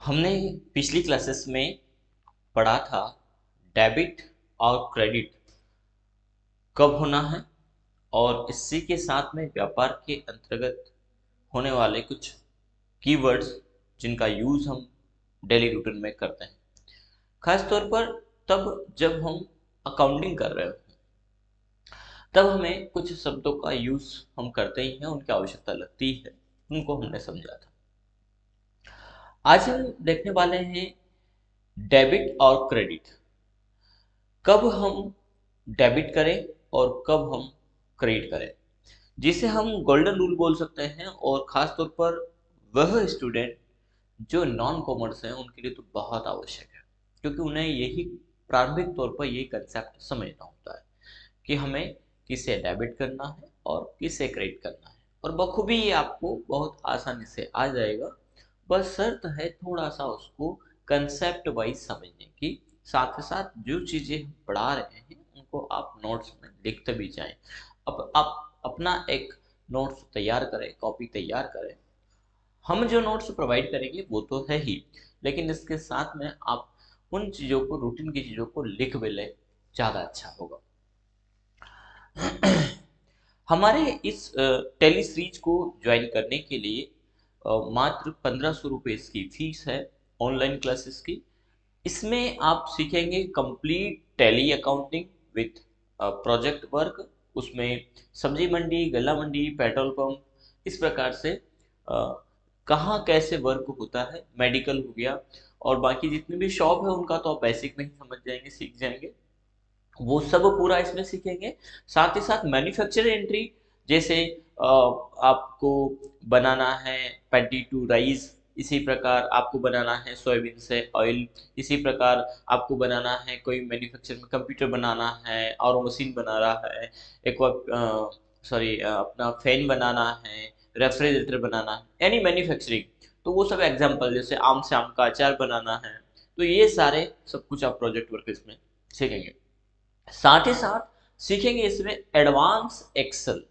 हमने पिछली क्लासेस में पढ़ा था डेबिट और क्रेडिट कब होना है और इसी के साथ में व्यापार के अंतर्गत होने वाले कुछ कीवर्ड्स जिनका यूज़ हम डेली रूटीन में करते हैं, खास तौर पर तब जब हम अकाउंटिंग कर रहे हो तब हमें कुछ शब्दों का यूज़ हम करते ही हैं, उनकी आवश्यकता लगती है, उनको हमने समझा था। आज हम देखने वाले हैं डेबिट और क्रेडिट, कब हम डेबिट करें और कब हम क्रेडिट करें, जिसे हम गोल्डन रूल बोल सकते हैं। और ख़ास तौर पर वह स्टूडेंट जो नॉन कॉमर्स हैं उनके लिए तो बहुत आवश्यक है, क्योंकि उन्हें यही प्रारंभिक तौर पर यही कंसेप्ट समझना होता है कि हमें किसे डेबिट करना है और किसे क्रेडिट करना है। और बखूबी ये आपको बहुत आसानी से आ जाएगा, बस शर्त है थोड़ा सा उसको कंसेप्ट वाइज समझने की, साथ ही साथ जो चीज़ें हम पढ़ा रहे हैं उनको आप नोट्स में लिखते भी जाएं। अब आप अपना एक नोट्स तैयार करें, कॉपी तैयार करें। हम जो नोट्स प्रोवाइड करेंगे वो तो है ही, लेकिन इसके साथ में आप उन चीज़ों को, रूटीन की चीज़ों को लिख भी लें, ज़्यादा अच्छा होगा। हमारे इस टेली सीरीज को ज्वाइन करने के लिए मात्र 1500 रुपये इसकी फीस है, ऑनलाइन क्लासेस की। इसमें आप सीखेंगे complete tally accounting with project work. उसमें सब्जी मंडी, गल्ला मंडी, पेट्रोल पंप, इस प्रकार से कहाँ कैसे वर्क होता है, मेडिकल हो गया, और बाकी जितने भी शॉप है उनका तो आप बेसिक में ही समझ जाएंगे, सीख जाएंगे, वो सब पूरा इसमें सीखेंगे। साथ ही साथ मैन्युफैक्चर एंट्री, जैसे आपको बनाना है पैडी टू राइस, इसी प्रकार आपको बनाना है सोयाबीन से ऑयल, इसी प्रकार आपको बनाना है कोई मैन्युफैक्चर में कंप्यूटर बनाना है और मशीन बना रहा है, एक सॉरी अपना फैन बनाना है, रेफ्रिजरेटर बनाना है, यानी मैन्युफैक्चरिंग। तो वो सब एग्जांपल, जैसे आम से आम का अचार बनाना है, तो ये सारे सब कुछ आप प्रोजेक्ट वर्क इसमें सीखेंगे। साथ ही साथ सीखेंगे इसमें एडवांस एक्सेल,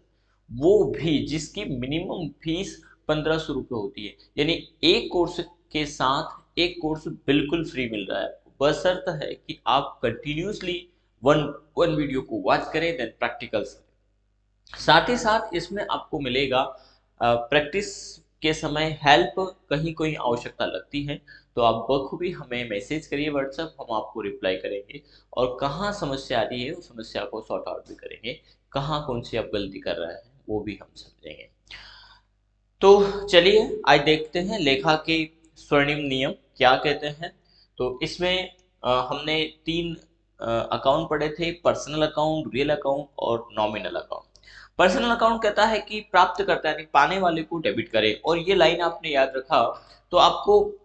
वो भी जिसकी मिनिमम फीस 1500 रुपये होती है। यानी एक कोर्स के साथ एक कोर्स बिल्कुल फ्री मिल रहा है आपको, बशर्त है कि आप कंटिन्यूसली वन वन वीडियो को वॉच करें, देन प्रैक्टिकल्स करें। साथ ही साथ इसमें आपको मिलेगा प्रैक्टिस के समय हेल्प, कहीं कोई आवश्यकता लगती है तो आप बखूबी हमें मैसेज करिए व्हाट्सएप, हम आपको रिप्लाई करेंगे, और कहाँ समस्या आ रही है उस समस्या को सॉर्ट आउट भी करेंगे, कहाँ कौन सी आप गलती कर रहे हैं वो भी हम समझेंगे। तो चलिए आज देखते हैं लेखा के स्वर्णिम नियम क्या कहते हैं। तो इसमें हमने तीन अकाउंट पढ़े थे, पर्सनल अकाउंट, रियल अकाउंट और नॉमिनल अकाउंट। पर्सनल अकाउंट कहता है कि प्राप्त करता यानी पाने वाले को डेबिट करे, और ये लाइन आपने याद रखा तो आपको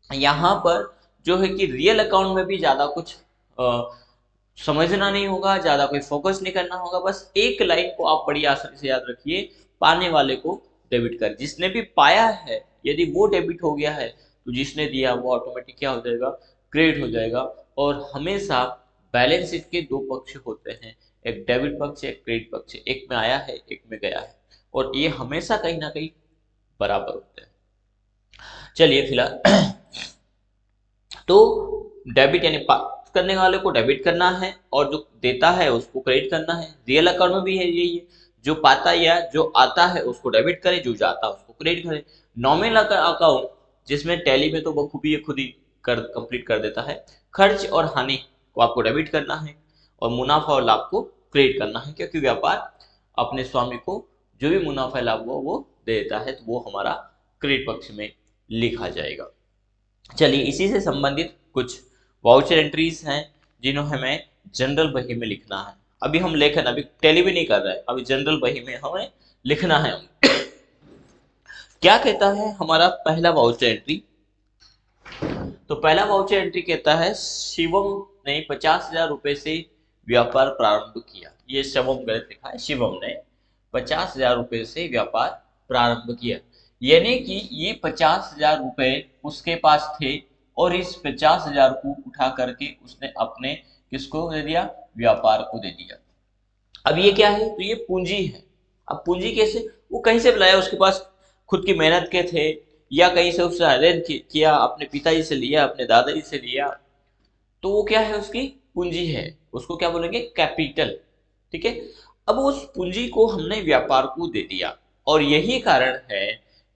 यहाँ पर जो है कि रियल अकाउंट में भी ज़्यादा कुछ समझना नहीं होगा, ज़्यादा कोई फोकस नहीं करना होगा, बस एक लाइन को आप बड़ी आसानी से याद रखिए, पाने वाले को डेबिट कर। जिसने भी पाया है यदि वो डेबिट हो गया है तो जिसने दिया वो ऑटोमेटिक क्या हो जाएगा, क्रेडिट हो जाएगा। और हमेशा बैलेंस शीट के दो पक्ष होते हैं, एक डेबिट पक्ष, एक क्रेडिट पक्ष, एक में आया है एक में गया है, और ये हमेशा कहीं ना कहीं बराबर होते हैं। चलिए फिलहाल तो डेबिट यानी करने वाले को डेबिट करना है और जो देता है उसको क्रेडिट करना है। रियल अकाउंट में भी है यही है, जो पाता या जो आता है उसको डेबिट करे, जो जाता है उसको क्रेडिट करे। नॉमिनल अकाउंट जिसमें टैली में तो बखूबी ये खुद ही कर कंप्लीट कर देता है, खर्च और हानि को आपको डेबिट करना है और मुनाफा और लाभ को क्रेडिट करना है, क्योंकि व्यापार अपने स्वामी को जो भी मुनाफा लाभ हुआ वो दे देता है, तो वो हमारा क्रेडिट पक्ष में लिखा जाएगा। चलिए इसी से संबंधित कुछ वाउचर एंट्रीज हैं जिन्हें हमें जनरल बही में लिखना है। अभी हम लेखन अभी टैली भी नहीं कर रहे हैं, अभी जनरल बही में हमें लिखना है। क्या कहता है हमारा पहला वाउचर एंट्री? तो पहला वाउचर एंट्री कहता है शिवम ने 50,000 रुपए से व्यापार प्रारंभ किया। ये शिवम गलत लिखा है, शिवम ने 50,000 रुपए से व्यापार प्रारंभ किया, यानी कि ये 50,000 रुपए उसके पास थे और इस 50,000 को उठा करके उसने अपने किसको दे दिया, व्यापार को दे दिया। अब ये क्या है, तो ये पूंजी है। अब पूंजी कैसे, वो कहीं से लाया, उसके पास खुद की मेहनत के थे या कहीं से उसने अरेंज किया, अपने पिताजी से लिया, अपने दादाजी से लिया, तो वो क्या है, उसकी पूंजी है, उसको क्या बोलेंगे, कैपिटल। ठीक है। अब उस पूंजी को हमने व्यापार को दे दिया, और यही कारण है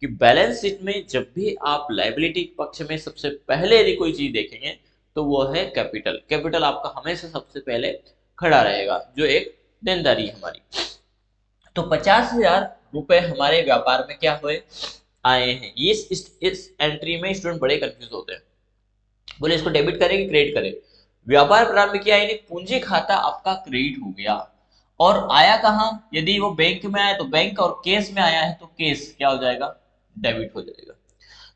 कि बैलेंस शीट में जब भी आप लायबिलिटी पक्ष में सबसे पहले यदि कोई चीज देखेंगे तो वो है कैपिटल। कैपिटल आपका हमेशा सबसे पहले खड़ा रहेगा, जो एक देनदारी है हमारी। तो 50,000 रुपए हमारे व्यापार में क्या हुए, आए हैं। इस एंट्री में स्टूडेंट बड़े कंफ्यूज होते हैं, बोले इसको डेबिट करें कि क्रेडिट करें। व्यापार प्रारंभ किया यानी पूंजी खाता आपका क्रेडिट हो गया, और आया कहाँ, यदि वो बैंक में आया तो बैंक, और केस में आया है तो केस क्या हो जाएगा, डेबिट हो जाएगा।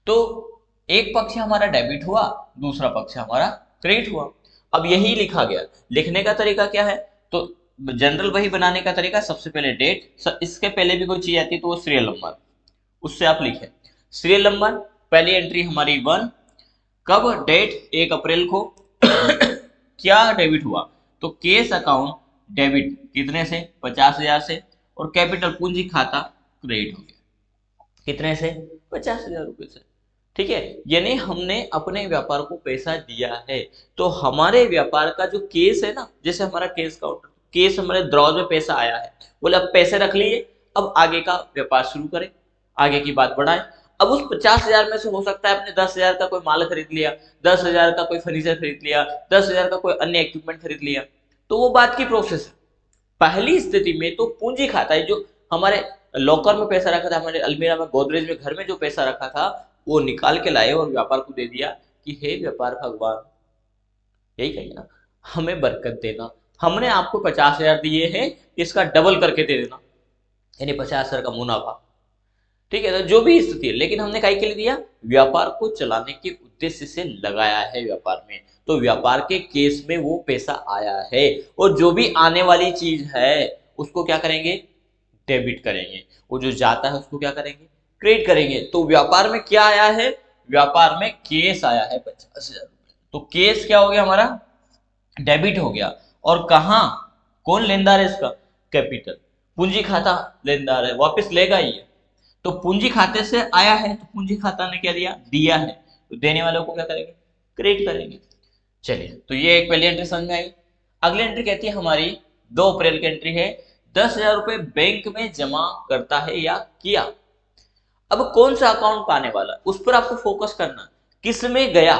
तो एक पक्ष हमारा डेबिट हुआ, दूसरा पक्ष हमारा क्रेडिट हुआ। अब यही लिखा गया। लिखने का तरीका क्या है, तो जनरल वही बनाने का तरीका, सबसे पहले डेट, इसके पहले भी कोई चीज आती है तो वो सीरियल नंबर, उससे आप लिखें सीरियल नंबर। पहली एंट्री हमारी 1, कब, डेट 1 अप्रैल को क्या डेबिट हुआ, तो केस अकाउंट डेबिट कितने से, 50,000 से, और कैपिटल पूंजी खाता क्रेडिट हो गया, कितने से, 50,000 रुपए से। ठीक है, यानी हमने अपने व्यापार को पैसा दिया है। तो हमारे व्यापार का जो केस है ना, जैसे हमारा केस काउंटर, केस हमारे द्रॉज में पैसा आया है, बोले अब पैसे रख लिए, अब आगे का व्यापार शुरू करें, आगे की बात बढ़ाएं। अब उस 50,000 में से हो सकता है आपने 10,000 का कोई माल खरीद लिया, 10,000 का कोई फर्नीचर खरीद लिया, 10,000 का कोई अन्य इक्विपमेंट खरीद लिया, तो वो बात की प्रोसेस है। पहली स्थिति में तो पूंजी खाता है, जो हमारे लॉकर में पैसा रखा था, हमारे अलमीरा में, गोदरेज में, घर में जो पैसा रखा था, वो निकाल के लाए और व्यापार को दे दिया कि हे व्यापार भगवान, यही कहिए ना, हमें बरकत देना, हमने आपको 50,000 दिए हैं, इसका डबल करके दे देना, यानी 50,000 का मुनाफा। ठीक है, तो जो भी स्थिति है, लेकिन हमने काहे के लिए दिया, व्यापार को चलाने के उद्देश्य से लगाया है व्यापार में, तो व्यापार के केस में वो पैसा आया है, और जो भी आने वाली चीज है उसको क्या करेंगे, डेबिट करेंगे, वो जो जाता है उसको क्या करेंगे, क्रेडिट करेंगे। तो व्यापार में क्या आया है, व्यापार में केस आया है 50,000 रुपए, तो केस क्या हो गया हमारा, डेबिट हो गया। और कहा, कौन लेनदार है इसका, कैपिटल, पूंजी खाता लेनदार है, वापस लेगा ही है। तो पूंजी खाते से आया है, तो पूंजी खाता ने क्या दिया, दिया है, तो देने वालों को क्या करेंगे, क्रेडिट करेंगे। चलिए, तो ये एक पहली एंट्री समझ में आई। अगली एंट्री कहती है हमारी 2 अप्रैल की एंट्री है, 10,000 रुपए बैंक में जमा करता है या किया। अब कौन सा अकाउंट पाने वाला, उस पर आपको फोकस करना, किस में गया,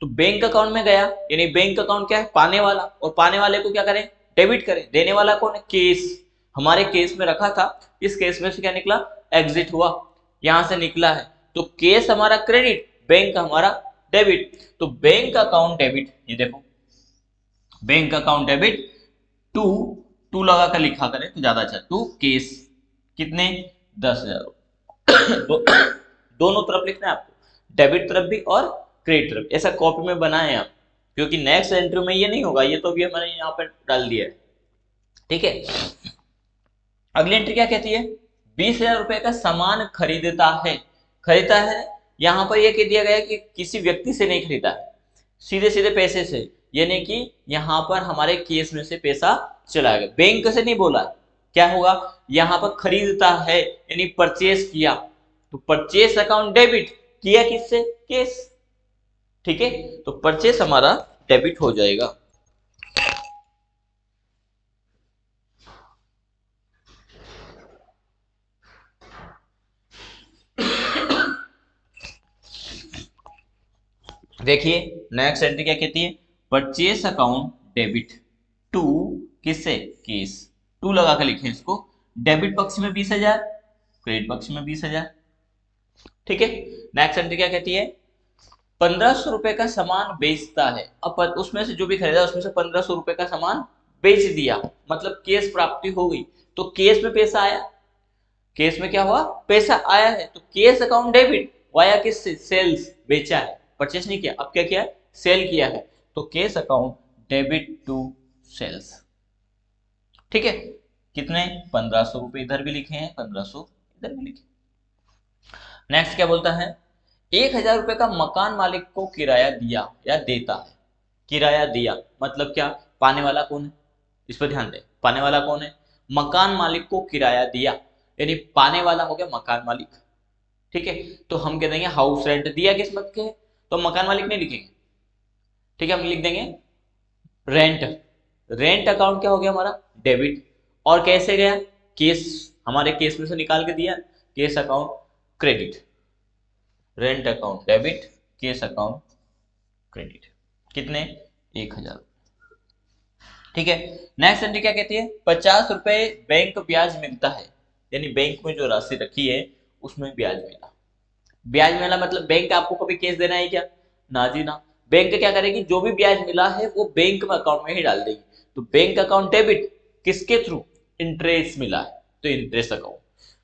तो बैंक अकाउंट में गया, यानी बैंक अकाउंट क्या है, पाने वाला, और पाने वाले को क्या करें, डेबिट करें। देने वाला कौन है, केस, हमारे केस में रखा था, इस केस में से क्या निकला, एग्जिट हुआ, यहां से निकला है, तो केस हमारा क्रेडिट, बैंक हमारा डेबिट। तो बैंक अकाउंट डेबिट, ये देखो, bank account debit to, to लगा कर लिखा करें तो ज्यादा अच्छा, टू केस, कितने, 10,000। दो, दोनों तरफ लिखना है आपको, डेबिट तरफ भी और क्रेडिट तरफ, ऐसा कॉपी में बनाए आप, क्योंकि नेक्स्ट एंट्री में ये नहीं होगा, ये तो भी हमने यहाँ पर डाल दिया है। ठीक है, अगली एंट्री क्या कहती है, 20,000 रुपए का सामान खरीदता है, खरीदता है, यहां पर यह कह दिया गया कि किसी व्यक्ति से नहीं खरीदा है, सीधे सीधे पैसे से, यानी कि यहां पर हमारे केस में से पैसा चला गया, बैंक से नहीं बोला, क्या होगा, यहां पर खरीदता है यानी परचेस किया, तो परचेस अकाउंट डेबिट, किया किससे, केस। ठीक है, तो परचेस हमारा डेबिट हो जाएगा। देखिए नेक्स्ट एंट्री क्या कहती है, परचेस अकाउंट डेबिट टू, किससे, केस, टू लगा कर लिखे इसको, डेबिट पक्ष में 20,000, क्रेडिट पक्ष में 20,000। ठीक है, नेक्स्ट एंट्री क्या कहती है, 1,500 रुपए का सामान बेचता है, अब उसमें से जो भी खरीदा उसमें से 1,500 रुपए का सामान बेच दिया, मतलब केस प्राप्ति हो गई, तो केस में पैसा आया, केस में क्या हुआ, पैसा आया है, तो केस अकाउंट डेबिट, वाया किससे, सेल्स, बेचा है, परचेस नहीं किया, अब क्या किया, सेल किया है, तो cash account debit to sales. ठीक है, कितने, 1,500 रुपए इधर भी लिखे हैं, 1,500 इधर भी लिखे। नेक्स्ट क्या बोलता है, 1,000 रुपए का मकान मालिक को किराया दिया या देता है, किराया दिया मतलब क्या, पाने वाला कौन है, इस पर ध्यान दें, पाने वाला कौन है, मकान मालिक को किराया दिया, यानी पाने वाला हो गया मकान मालिक। ठीक है, तो हम कह देंगे हाउस रेंट दिया किस मत के है, तो हम मकान मालिक नहीं लिखेंगे, ठीक है, हम लिख देंगे रेंट। रेंट अकाउंट क्या हो गया हमारा, डेबिट। और कैसे गया, केस, हमारे केस में से निकाल के दिया, case account credit. Rent account debit, case account credit, कितने, 1,000। ठीक है, नेक्स्ट एंट्री क्या कहती है, 50 रुपए बैंक ब्याज मिलता है, यानी बैंक में जो राशि रखी है उसमें ब्याज मिला। ब्याज मिला मतलब बैंक आपको कभी केस देना है क्या, ना जी ना। बैंक क्या करेगी, जो भी ब्याज मिला है वो बैंक में अकाउंट में ही डाल देगी। तो बैंक अकाउंट डेबिट, किसके थ्रू, इंटरेस्ट मिला है तो इंटरेस्ट अकाउंट।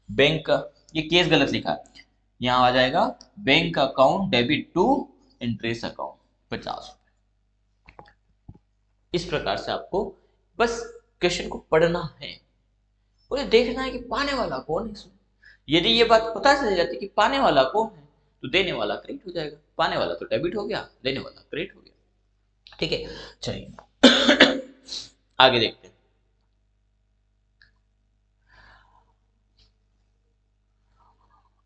बैंक का ये केस गलत लिखा है, यहाँ आ जाएगा bank account debit to interest account 50। इस प्रकार से आपको बस क्वेश्चन को पढ़ना है और ये देखना है कि पाने वाला कौन है इसमें। यदि ये बात पता चल जाती कि पाने वाला कौन है, तो देने वाला क्रेडिट हो जाएगा, पाने वाला तो डेबिट हो गया, देने वाला क्रेडिट हो गया। ठीक है, चलिए आगे देखते हैं।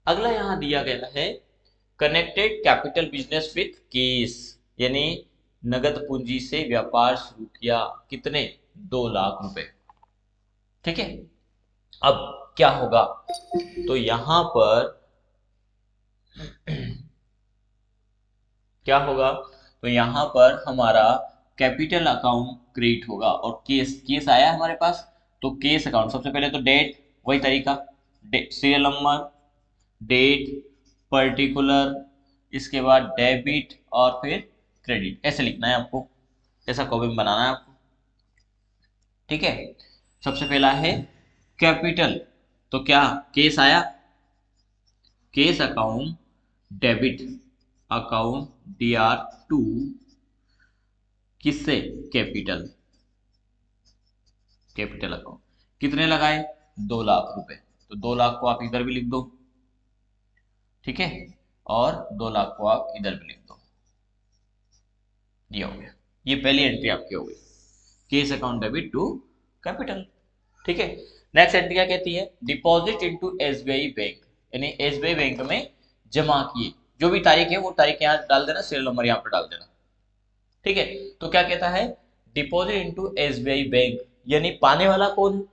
अगला यहां दिया गया है connected capital business with case, यानी नगद पूंजी से व्यापार शुरू किया, कितने, 2 लाख रुपए। ठीक है, अब क्या होगा, तो यहां पर क्या होगा, तो यहां पर हमारा कैपिटल अकाउंट क्रिएट होगा और केस, केस आया हमारे पास, तो केस अकाउंट सबसे पहले तो डेट, वही तरीका, सीरियल नंबर, डेट, पर्टिकुलर, इसके बाद डेबिट और फिर क्रेडिट, ऐसे लिखना है आपको, ऐसा कॉपी में बनाना है आपको। ठीक है, सबसे पहला है कैपिटल, तो क्या केस आया, cash account debit account DR2 किससे, कैपिटल, कैपिटल अकाउंट, कितने लगाए, 2 लाख रुपए, तो 2 लाख को आप इधर भी लिख दो, ठीक है, और 2 लाख को आप इधर भी लिख दो, ये हो गया, ये पहली एंट्री आपकी हो गई, cash account debit to capital. ठीक है, नेक्स्ट एंट्री क्या कहती है, डिपॉजिट इनटू SBI बैंक, यानी SBI बैंक में जमा किए, जो भी तारीख है वो तारीख यहाँ डाल देना, सीरियल नंबर यहाँ पर डाल देना। ठीक है, तो क्या कहता है, डिपॉजिट इनटू SBI बैंक, यानी पाने वाला कौन है,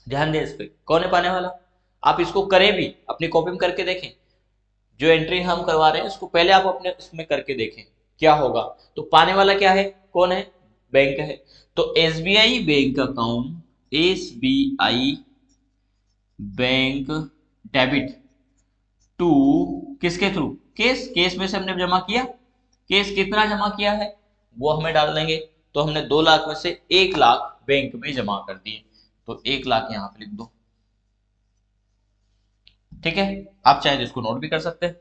ध्यान दें इस पे, कौन है पाने वाला। आप इसको करें भी, अपनी कॉपी में करके देखें, जो एंट्री हम करवा रहे हैं उसको पहले आप अपने इसमें करके देखें क्या होगा। तो पाने वाला क्या है, कौन है, बैंक है, तो SBI bank account, SBI bank debit to, किसके थ्रू, केस, केस में से हमने जमा किया, केस कितना जमा किया है वो हमें डाल देंगे, तो हमने 2 लाख में से 1 लाख बैंक में जमा कर दिए, तो 1 लाख यहाँ पे लिख दो। ठीक है, आप चाहे तो इसको नोट भी कर सकते हैं,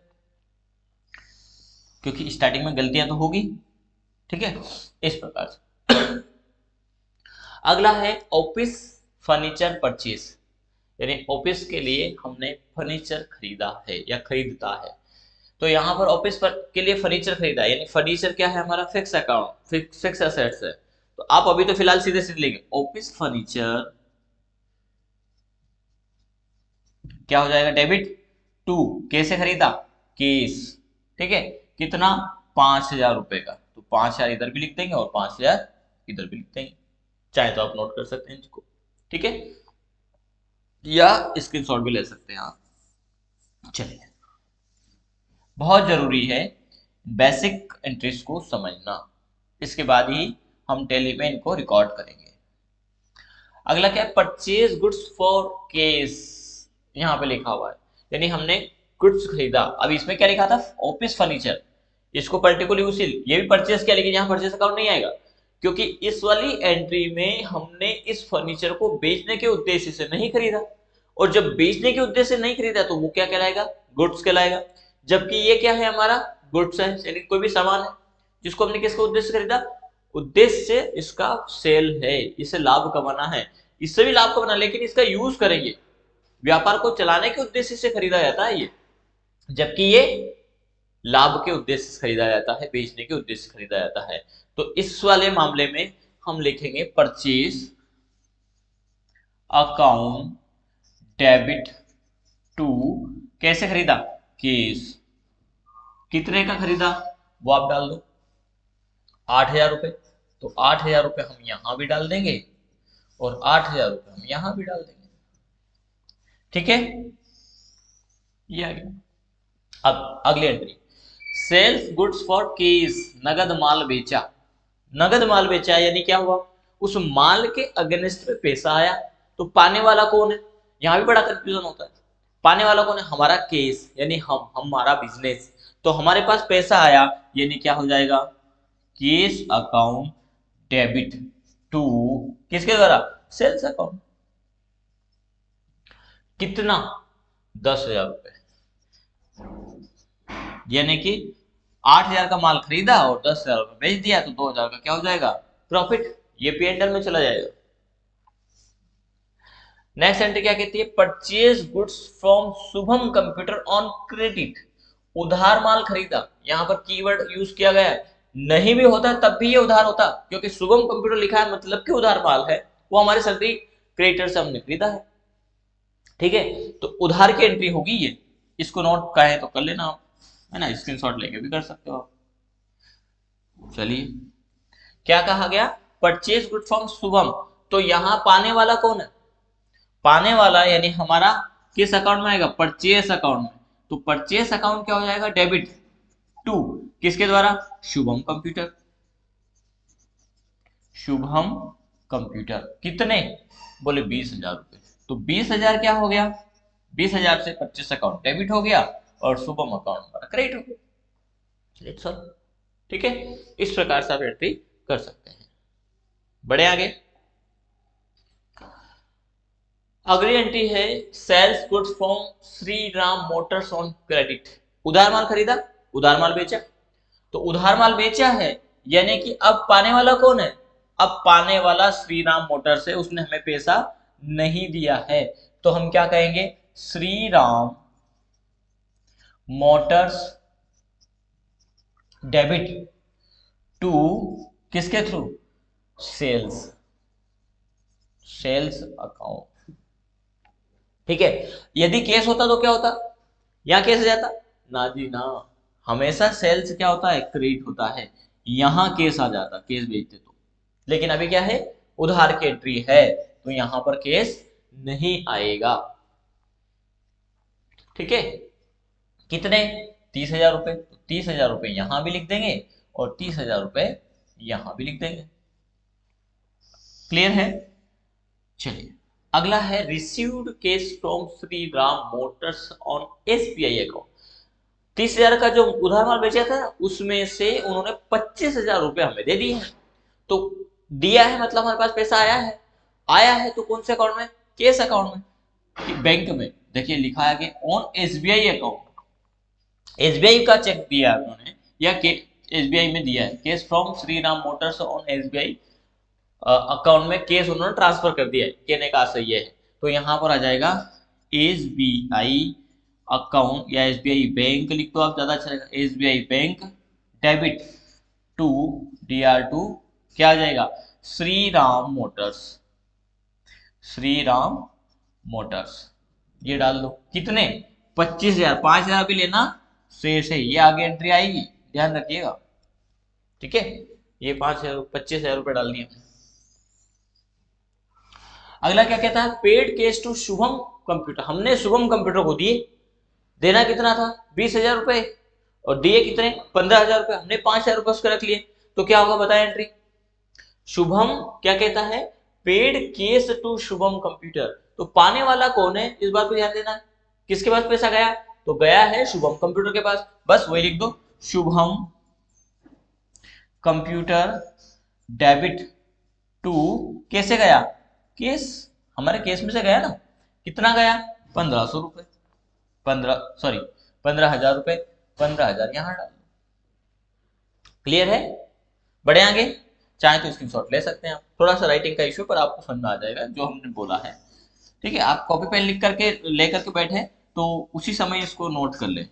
क्योंकि स्टार्टिंग में गलतियां तो होगी। ठीक है, इस प्रकार से। अगला है ऑफिस फर्नीचर परचेज, यानी ऑफिस के लिए हमने फर्नीचर खरीदा है या खरीदता है, तो यहाँ पर ऑफिस पर के लिए फर्नीचर खरीदा है, यानी फर्नीचर क्या है हमारा, फिक्स अकाउंट, फिक्स एसेट्स है। तो आप अभी तो फिलहाल सीधे सीधे लेंगे ऑफिस फर्नीचर, क्या हो जाएगा, डेबिट टू, कैसे खरीदा, केस। ठीक है, कितना, 5,000 रुपए का, तो 5,000 इधर भी लिख देंगे और 5,000 इधर भी लिख देंगे, चाहे तो आप नोट कर सकते हैं इसको। ठीक है, या स्क्रीनशॉट भी ले सकते हैं आप। चलिए, बहुत जरूरी है बेसिक एंट्रीज को समझना, इसके बाद ही हम टेली में इनको रिकॉर्ड करेंगे। अगला क्या है, परचेज गुड्स फॉर केस, यहाँ पे लिखा हुआ है, यानी हमने गुड्स खरीदा। अब इसमें क्या लिखा था, ऑफिस फर्नीचर, इसको पर्टिकुलर उसी, ये भी परचेज किया, लेकिन यहाँ परचेज अकाउंट नहीं आएगा, क्योंकि इस वाली एंट्री में हमने इस फर्नीचर को बेचने के उद्देश्य से नहीं खरीदा, और जब बेचने के उद्देश्य से नहीं खरीदा तो वो क्या कहलाएगा, गुड्स कहलाएगा। जबकि ये क्या है हमारा, गुड्स है, यानी कोई भी सामान है जिसको हमने किसके उद्देश्य से खरीदा, उद्देश्य इसका सेल है, इसे लाभ कमाना है, इससे भी लाभ कमाना, लेकिन इसका यूज करेंगे, व्यापार को चलाने के उद्देश्य से खरीदा जाता है ये, जबकि ये लाभ के उद्देश्य से खरीदा जाता है, बेचने के उद्देश्य से खरीदा जाता है। तो इस वाले मामले में हम लिखेंगे परचेज अकाउंट डेबिट टू कैसे खरीदा? केस। कितने का खरीदा वो आप डाल दो, 8,000 रुपये। तो 8,000 रुपये हम यहां भी डाल देंगे और 8,000 रुपये हम यहां भी डाल देंगे। ठीक है, ये आ गया। अब अगली entry, sales goods for cash, नगद माल बेचा। नगद माल बेचा यानी क्या हुआ, उस माल के अगेंस्ट में पैसा आया। तो पाने वाला कौन है, यहां भी बड़ा कंफ्यूजन होता है। पाने वाला कौन है, हमारा केस यानी हम, हमारा बिजनेस। तो हमारे पास पैसा आया यानी क्या हो जाएगा, केस अकाउंट डेबिट टू किसके द्वारा, सेल्स अकाउंट। कितना, 10,000 रुपये। यानी कि 8,000 का माल खरीदा और 10,000 रुपये बेच दिया, तो 2,000 का क्या हो जाएगा, प्रॉफिट। ये P&L में चला जाएगा। नेक्स्ट एंट्री क्या कहती है, purchase goods from Shubham computer on credit. उधार माल खरीदा, यहां पर कीवर्ड यूज किया गया है। नहीं भी होता तब भी ये उधार होता, क्योंकि शुभम कंप्यूटर लिखा है मतलब कि उधार माल है, वो हमारे सैलरी क्रेडिटर से हमने खरीदा है। ठीक है, तो उधार की एंट्री होगी ये। इसको नोट कहे तो कर लेना आप, है ना, स्क्रीनशॉट लेके भी कर सकते हो आप। चलिए, क्या कहा गया, परचेज गुड फ्रॉम शुभम। तो यहां पाने वाला कौन है, पाने वाला यानी हमारा किस अकाउंट में आएगा, परचेस अकाउंट में। तो परचेस अकाउंट क्या हो जाएगा, डेबिट टू किसके द्वारा, शुभम कंप्यूटर। शुभम कंप्यूटर कितने, बोले 20,000 रुपए। तो 20,000 क्या हो गया, 20,000 से परचेस अकाउंट डेबिट हो गया और शुभम अकाउंट हमारा क्रेडिट हो गया। It's all. ठीक है, इस प्रकार से आप एंट्री कर सकते हैं। बड़े आगे, अगली एंट्री है sales goods from Shri Ram motors on credit. उधार माल खरीदा, उधार माल बेचा। तो उधार माल बेचा है यानी कि अब पाने वाला कौन है, अब पाने वाला श्री राम मोटर्स है, उसने हमें पैसा नहीं दिया है। तो हम क्या कहेंगे, Shri Ram motors debit to किसके थ्रू, सेल्स, सेल्स अकाउंट। ठीक है, यदि केस होता तो क्या होता, यहां केस आ जाता ना जी ना, हमेशा सेल्स क्या होता है, क्रेडिट होता है। यहां केस आ जाता, केस बेचते तो। लेकिन अभी क्या है, उधार की एंट्री है, तो यहां पर केस नहीं आएगा। ठीक है, कितने, 30,000 रुपए। तो 30,000 रुपए यहां भी लिख देंगे और 30,000 रुपए यहां भी लिख देंगे। क्लियर है। चलिए, अगला है received cash from Shri Ram motors on SBI account. 30,000 का जो उधार माल बेचा था उसमें से उन्होंने 25,000 रुपए हमें दे दिए हैं। तो दिया है मतलब हमारे पास पैसा आया है, आया है तो कौन से अकाउंट में, कैश अकाउंट में, बैंक में। देखिए लिखा है कि ऑन SBI अकाउंट, SBI का चेक दिया है उन्होंने, या SBI में दिया है, cash from Shri Ram motors on SBI account में कैश उन्होंने ट्रांसफर कर दिया है, कहने का आशय यह है। तो यहां पर आ जाएगा SBI अकाउंट या SBI बैंक लिख दो आप, ज्यादा अच्छा रहेगा, SBI bank debit to DR2 क्या आ जाएगा, श्री राम मोटर्स, श्री राम मोटर्स। ये डाल दो, कितने, 25,000, 5,000 भी लेना शेष है, ये आगे एंट्री आएगी, ध्यान रखिएगा। ठीक है, ये 5,000 25,000 रुपए डाल दिए। अगला क्या कहता है, paid cash to Shubham computer. हमने शुभम कंप्यूटर को दिए, देना कितना था, 20,000 रुपए, और दिए कितने, 15,000 रुपए। हमने 5,000 रुपए उसके रख लिए, तो क्या होगा बताए एंट्री। शुभम क्या कहता है, paid cash to Shubham computer. तो पाने वाला कौन है, इस बात को ध्यान देना, किसके पास पैसा गया, तो गया है शुभम कंप्यूटर के पास, बस वही लिख दो, शुभम कंप्यूटर डेबिट टू कैसे गया, केस, हमारे केस में से गया ना, कितना गया, 1,500 रुपए, 15,000 रुपए, 15,000 यहां डाल दो। क्लियर है, बढ़े आगे, चाहे तो स्क्रीनशॉट ले सकते हैं आप, थोड़ा सा राइटिंग का इश्यू पर आपको समझ में आ जाएगा जो हमने बोला है। ठीक है, आप कॉपी पेन लिख करके लेकर के बैठे तो उसी समय इसको नोट कर ले।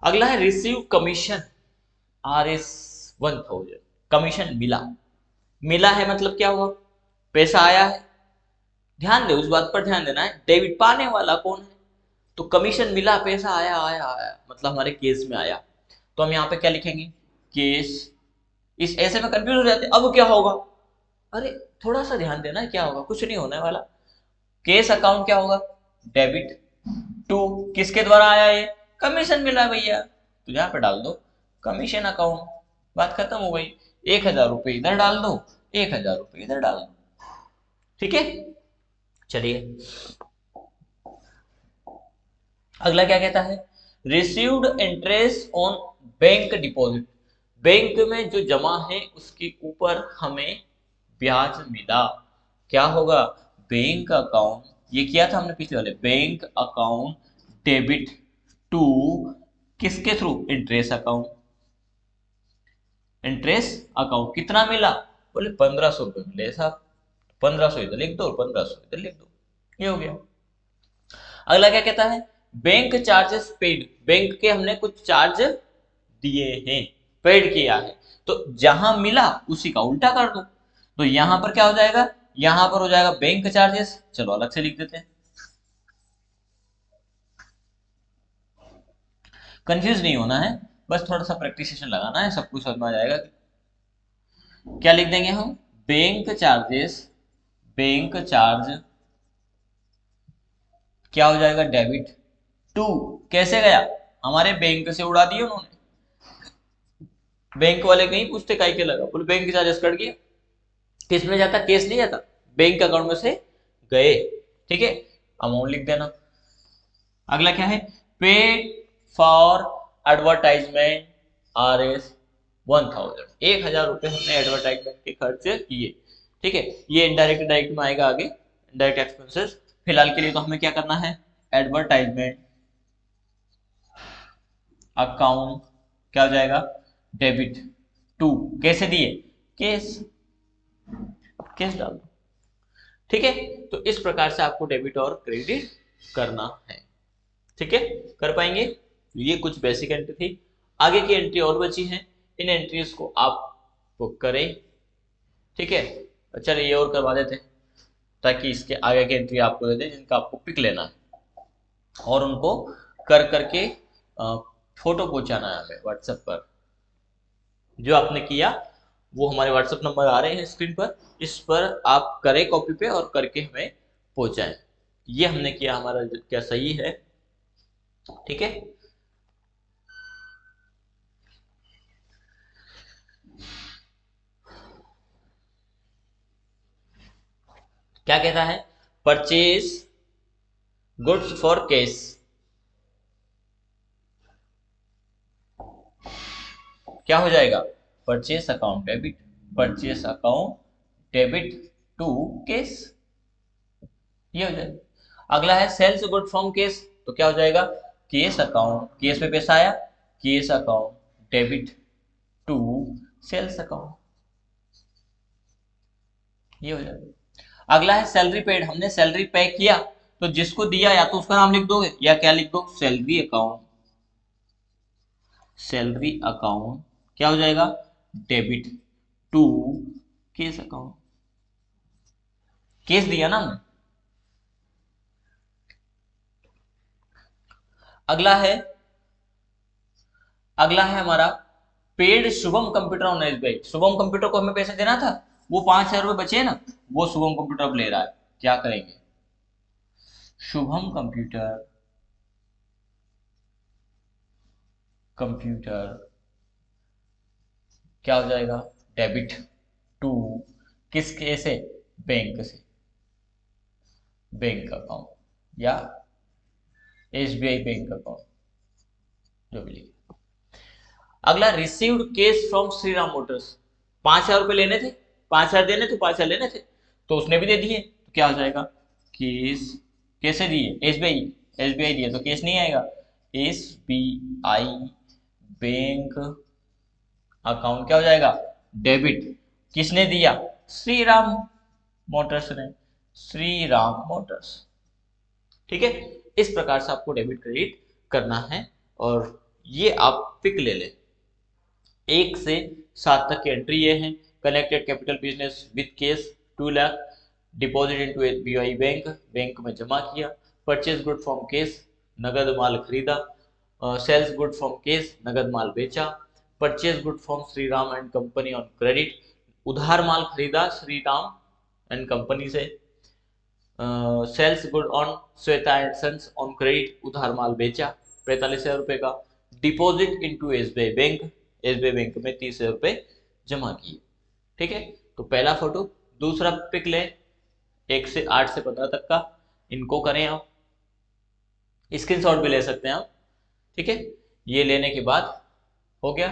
अगला है रिसीव कमीशन RS 1,000, कमीशन मिला। मिला है मतलब क्या हुआ, पैसा आया है। ध्यान दे, उस बात पर ध्यान देना है, डेबिट पाने वाला कौन है, तो कमीशन मिला, पैसा आया आया आया, मतलब हमारे केस में आया। तो हम यहाँ पे क्या लिखेंगे, केस। इस ऐसे में कंफ्यूज हो जाते हैं, अब क्या होगा, अरे थोड़ा सा ध्यान देना, क्या होगा, कुछ नहीं होने वाला। केस अकाउंट क्या होगा, डेबिट टू, किसके द्वारा आया ये, कमीशन मिला भैया, तो यहाँ पे डाल दो कमीशन अकाउंट, बात खत्म हो गई। 1,000 रुपये इधर डाल दो, 1,000 रुपये इधर डाल दो, ठीक है। चलिए अगला क्या कहता है, received interest on bank deposit, bank में जो जमा है उसके ऊपर हमें ब्याज मिला, क्या होगा, बैंक अकाउंट, ये किया था हमने पिछले वाले, बैंक अकाउंट डेबिट टू, किसके through, interest account, interest account कितना मिला, बोले 1,500 रुपये मिले साहब, 1,500 इधर लिख दो, 1,500 इधर लिख दो, ये हो गया। अगला क्या कहता है, बैंक चार्जेस पेड, बैंक के हमने कुछ चार्ज दिए हैं, पेड किया है, तो जहां मिला उसी का उल्टा कर दो, तो यहां पर क्या हो जाएगा, यहां पर हो जाएगा बैंक चार्जेस, चलो अलग से लिख देते हैं, कंफ्यूज नहीं होना है, बस थोड़ा सा प्रैक्टिसेशन लगाना है, सब कुछ समझ में आ जाएगा। क्या लिख देंगे हम, बैंक चार्जेस, बैंक चार्ज क्या हो जाएगा, डेबिट टू, कैसे गया, हमारे बैंक से उड़ा दिए उन्होंने, बैंक वाले कहीं पूछते काय के लगा, बोले बैंक चार्जेस कट गया, किस में जाता, केस नहीं जाता, बैंक अकाउंट में से गए, ठीक है, अमाउंट लिख देना। अगला क्या है, पे फॉर एडवर्टाइजमेंट आर एस 1,000, 1,000 रुपये हमने एडवर्टाइजमेंट के खर्च किए, ठीक है, ये इनडायरेक्ट डायरेक्ट में आएगा आगे, डायरेक्ट एक्सपेंसेस, फिलहाल के लिए तो हमें क्या करना है, एडवर्टाइजमेंट अकाउंट क्या हो जाएगा, डेबिट टू, कैसे दिए, केस, केस डाल दो, ठीक है। तो इस प्रकार से आपको डेबिट और क्रेडिट करना है, ठीक है, कर पाएंगे। ये कुछ बेसिक एंट्री थी, आगे की एंट्री और बची हैं, इन एंट्रीज को आप बुक करें, ठीक है। चलिए ये और करवा देते हैं, ताकि इसके आगे की एंट्री आपको दे दें जिनका आपको पिक लेना है, और उनको कर करके फोटो पहुंचाना है हमें व्हाट्सएप पर, जो आपने किया वो हमारे व्हाट्सएप नंबर आ रहे हैं स्क्रीन पर, इस पर आप करें कॉपी पे और करके हमें पहुंचाएं, ये हमने किया, हमारा क्या सही है, ठीक है। क्या कहता है, परचेज गुड्स फॉर कैश, क्या हो जाएगा, purchase account debit, purchase account debit to cash, ये हो जाएगा। अगला है सेल्स गुड फ्रॉम केस, तो क्या हो जाएगा, केस अकाउंट, केस में पैसा आया, cash account debit to sales account, ये हो जाएगा। अगला है सैलरी पेड, हमने सैलरी पे किया, तो जिसको दिया या तो उसका नाम लिख दोगे या क्या लिख दो, सैलरी अकाउंट, सैलरी अकाउंट क्या हो जाएगा, debit to cash account, cash दिया ना हमने। अगला है, अगला है हमारा paid Shubham computer on SBI, Shubham computer को हमें पैसे देना था, वो 5,000 रुपये बचे ना, वो शुभम कंप्यूटर अब ले रहा है, क्या करेंगे, शुभम कंप्यूटर, कंप्यूटर क्या हो जाएगा, डेबिट टू किसके से, बैंक से, बैंक अकाउंट या एसबीआई बैंक अकाउंट, जो भी लिखे। अगला received cash from Shriram Motors, 5,000 रुपये लेने थे, 5,000 देने थे, 5,000 लेने थे, तो उसने भी दे दिए, तो क्या हो जाएगा, केस, कैसे दिए, एसबीआई, एसबीआई दिए तो केस नहीं आएगा, एसबीआई बैंक अकाउंट क्या हो जाएगा, डेबिट, किसने दिया, श्रीराम मोटर्स ने, श्रीराम मोटर्स, ठीक है। इस प्रकार से आपको डेबिट क्रेडिट करना है, और ये आप पिक ले लें, 1 से 7 तक की एंट्री ये है, connected capital business with case 2 lakh, deposit into SBI bank, bank में जमा किया। परचेज गुड फ्रॉम केस, नगद माल खरीदा। सेल्स गुड फ्रॉम केस, नगद माल बेचा। Purchase good from Shri Ram and company on credit, उधार माल खरीदा श्री राम एंड कंपनी से। Sales good on Shweta and sons on credit, उधार माल बेचा 45,000 रुपए का। Deposit into SBI bank, SBI bank में 30,000 रुपए जमा किए। ठीक है, तो पहला फोटो। दूसरा पिक ले 1 से 8 से 15 तक का, इनको करें आप, स्क्रीनशॉट भी ले सकते हैं आप। ठीक है, ये लेने के बाद हो गया।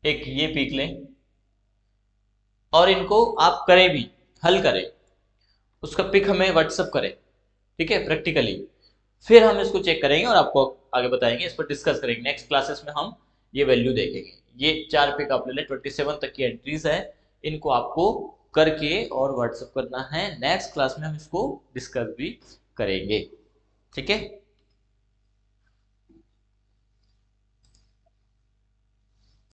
एक ये पिक लें और इनको आप करें भी, हल करें, उसका पिक हमें व्हाट्सअप करें। ठीक है, प्रैक्टिकली फिर हम इसको चेक करेंगे और आपको आगे बताएंगे, इस पर डिस्कस करेंगे। नेक्स्ट क्लासेस में हम ये वैल्यू देखेंगे। ये 4 पिक आप ले लें, 27 तक की एंट्रीज है, इनको आपको करके और व्हाट्सअप करना है। नेक्स्ट क्लास में हम इसको डिस्कस भी करेंगे। ठीक है।